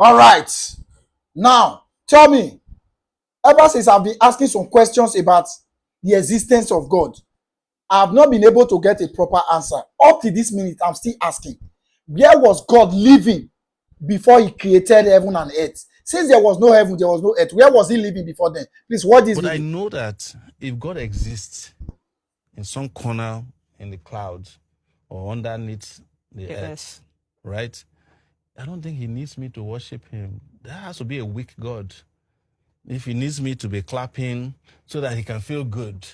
All right. Now, tell me, ever since I've been asking some questions about the existence of God, I have not been able to get a proper answer. Up to this minute, I'm still asking, where was God living before he created heaven and earth? Since there was no heaven, there was no earth. Where was he living before then? Please, what is But I living? know that if God exists in some corner in the clouds or underneath the earth, right? I don't think he needs me to worship him. That has to be a weak God. If he needs me to be clapping so that he can feel good.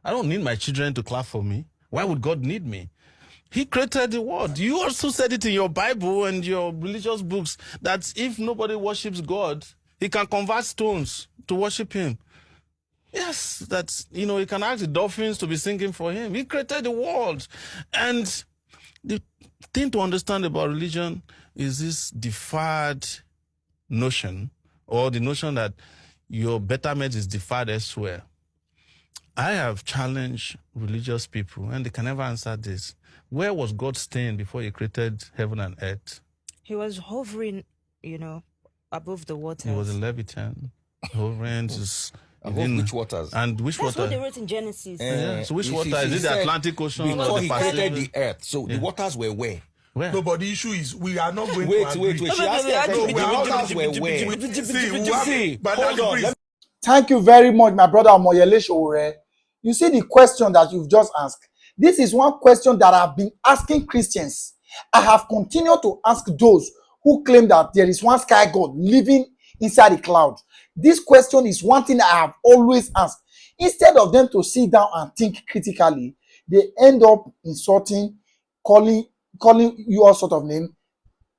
I don't need my children to clap for me. Why would God need me? He created the world. You also said it in your Bible and your religious books that if nobody worships God, he can convert stones to worship him. Yes, that, he can ask the dolphins to be singing for him. He created the world. And the thing to understand about religion is this deferred notion, or the notion that your betterment is deferred elsewhere. I have challenged religious people, and they can never answer this. Where was God staying before he created heaven and earth? He was hovering, above the waters. He was a Leviathan, hovering. Which waters? And which That's water? what they wrote in Genesis. So which water? Is it the Atlantic Ocean or before the he Pacific? created the earth? So the waters were where? Where? No, but the issue is we are not going Wait. to agree. She asked a question. The waters were where? Hold on. Thank you very much, my brother Moyele Showore. You see the question that you've just asked. This is one question that I've been asking Christians. I have continued to ask those who claim that there is one sky God living inside the cloud. This question is one thing I have always asked. Instead of them to sit down and think critically, they end up insulting, calling you all sort of name.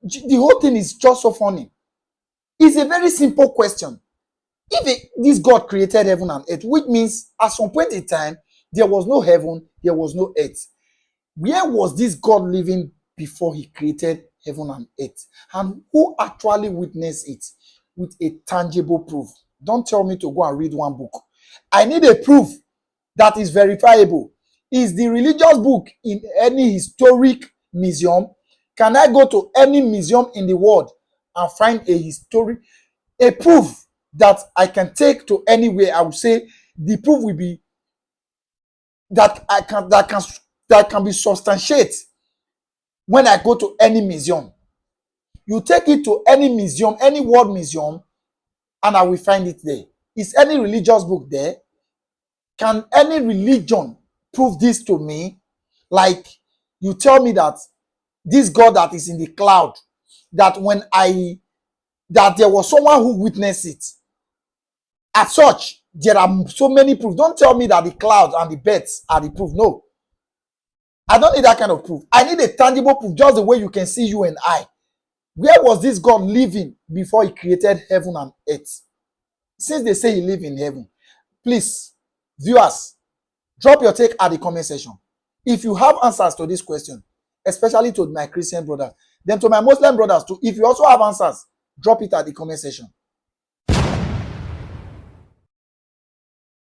The whole thing is just so funny. It's a very simple question. If this God created heaven and earth, which means at some point in time, there was no heaven, there was no earth. Where was this God living before he created heaven and earth? And who actually witnessed it with a tangible proof? Don't tell me to go and read one book. I need a proof that is verifiable. Is the religious book in any historic museum? Can I go to any museum in the world and find a proof that I can take to anywhere? I would say the proof will be that can be substantiated when I go to any museum. You take it to any museum, any world museum, and I will find it there. Is any religious book there? Can any religion prove this to me? Like you tell me that this God that is in the cloud, that that there was someone who witnessed it. As such, there are so many proofs. Don't tell me that the clouds and the birds are the proof. No. I don't need that kind of proof. I need a tangible proof, just the way you can see you and I. Where was this God living before he created heaven and earth? Since they say he lives in heaven, please, viewers, drop your take at the comment section. If you have answers to this question, especially to my Christian brothers, then to my Muslim brothers too, if you also have answers, drop it at the comment section.